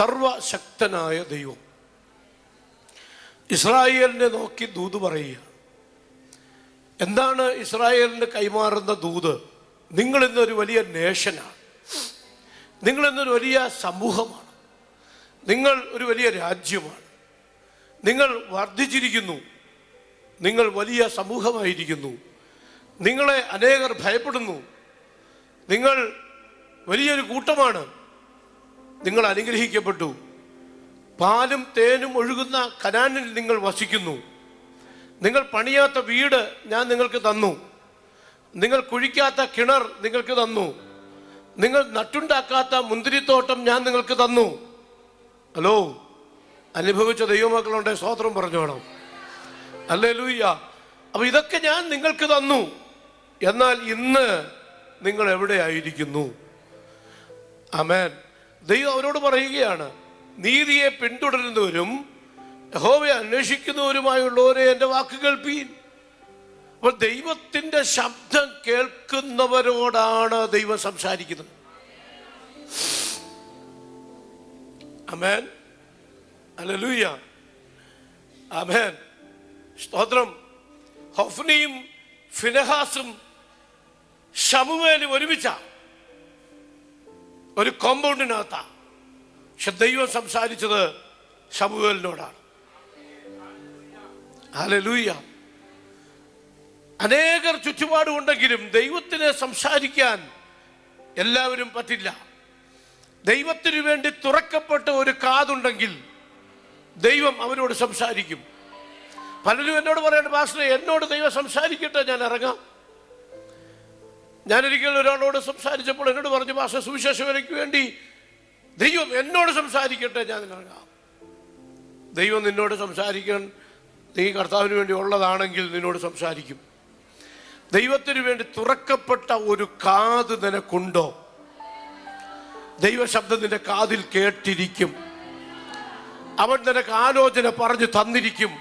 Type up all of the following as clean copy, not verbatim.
സർവശക്തനായ ദൈവം ഇസ്രായേലിനെ നോക്കി ദൂത് പറയുക. എന്താണ് ഇസ്രായേലിന് കൈമാറുന്ന ദൂത്? നിങ്ങളിന്നൊരു വലിയ നേഷനാണ്, നിങ്ങളിന്നൊരു വലിയ സമൂഹമാണ്, നിങ്ങൾ ഒരു വലിയ രാജ്യമാണ്, നിങ്ങൾ വർദ്ധിച്ചിരിക്കുന്നു, നിങ്ങൾ വലിയ സമൂഹമായിരിക്കുന്നു, നിങ്ങളെ അനേകർ ഭയപ്പെടുന്നു, നിങ്ങൾ വലിയൊരു കൂട്ടമാണ്, നിങ്ങൾ അനുഗ്രഹിക്കപ്പെട്ടു, പാലും തേനും ഒഴുകുന്ന കനാനിൽ നിങ്ങൾ വസിക്കുന്നു, നിങ്ങൾ പണിയാത്ത വീട് ഞാൻ നിങ്ങൾക്ക് തന്നു, നിങ്ങൾ കുഴിക്കാത്ത കിണർ നിങ്ങൾക്ക് തന്നു, നിങ്ങൾ നട്ടുണ്ടാക്കാത്ത മുന്തിരിത്തോട്ടം ഞാൻ നിങ്ങൾക്ക് തന്നു. ഹലോ, അനുഭവിച്ച ദൈവമക്കളുണ്ട്, സ്തോത്രം പറഞ്ഞോണം. ഹല്ലേലൂയ. അപ്പൊ ഇതൊക്കെ ഞാൻ നിങ്ങൾക്ക് തന്നു, എന്നാൽ ഇന്ന് നിങ്ങൾ എവിടെയായിരിക്കുന്നു? ആമേൻ. ദൈവം അവരോട് പറയുകയാണ്, നീതിയെ പിന്തുടരുന്നവരും യഹോവയെ അന്വേഷിക്കുന്നവരുമായുള്ളവരെ എൻ്റെ വാക്ക് കേൾപ്പീൻ. അപ്പോൾ ദൈവത്തിൻ്റെ ശബ്ദം കേൾക്കുന്നവരോടാണ് ദൈവം സംസാരിക്കുന്നത്. ആമേൻ. ഹല്ലേലൂയ. ആമേൻ. സ്തോത്രം. ഹൊഫ്നിയും ഫിനെഹാസും ശമൂവേലും ഒരുമിച്ച ഒരു കോമ്പൗണ്ടിനകത്താ. പക്ഷെ ദൈവം സംസാരിച്ചത് ശമൂവേലിനോടാണ്. ഹല്ലേലൂയ. അനേകർ ചുറ്റുപാടുമുണ്ടെങ്കിലും ദൈവത്തിന് സംസാരിക്കാൻ എല്ലാവരും പറ്റില്ല. ദൈവത്തിനു വേണ്ടി തുറക്കപ്പെട്ട ഒരു കാതുണ്ടെങ്കിൽ ദൈവം അവരോട് സംസാരിക്കും. പലരും എന്നോട് പറയണ്ട, പാസ്റ്ററെ എന്നോട് ദൈവം സംസാരിക്കട്ടെ, ഞാൻ ഇറങ്ങാം. ഞാനൊരിക്കലും ഒരാളോട് സംസാരിച്ചപ്പോൾ എന്നോട് പറഞ്ഞു, പാസ്റ്റർ സുവിശേഷ വേലയ്ക്ക് വേണ്ടി ദൈവം എന്നോട് സംസാരിക്കട്ടെ, ഞാൻ ഇറങ്ങാം. ദൈവം നിന്നോട് സംസാരിക്കാൻ നീ കർത്താവിന് വേണ്ടി ഉള്ളതാണെങ്കിൽ നിന്നോട് സംസാരിക്കും. ദൈവത്തിന് വേണ്ടി തുറക്കപ്പെട്ട ഒരു കാത് നിനക്കുണ്ടോ? ദൈവശബ്ദം നിന്റെ കാതിൽ കേട്ടിരിക്കും. അവൻ നിനക്ക് ആലോചന പറഞ്ഞു തന്നിരിക്കും.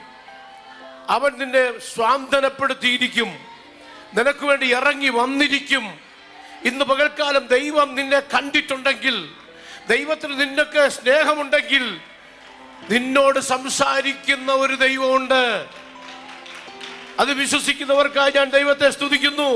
അവൻ നിന്നെ സ്വാന്തനപ്പെടുത്തിയിരിക്കും. നിനക്ക് വേണ്ടി ഇറങ്ങി വന്നിരിക്കും. ഇന്ന് പകൽക്കാലം ദൈവം നിന്നെ കണ്ടിട്ടുണ്ടെങ്കിൽ, ദൈവത്തിന് നിന്നൊക്കെ സ്നേഹമുണ്ടെങ്കിൽ, നിന്നോട് സംസാരിക്കുന്ന ഒരു ദൈവമുണ്ട്. അത് വിശ്വസിക്കുന്നവർക്കായി ഞാൻ ദൈവത്തെ സ്തുതിക്കുന്നു.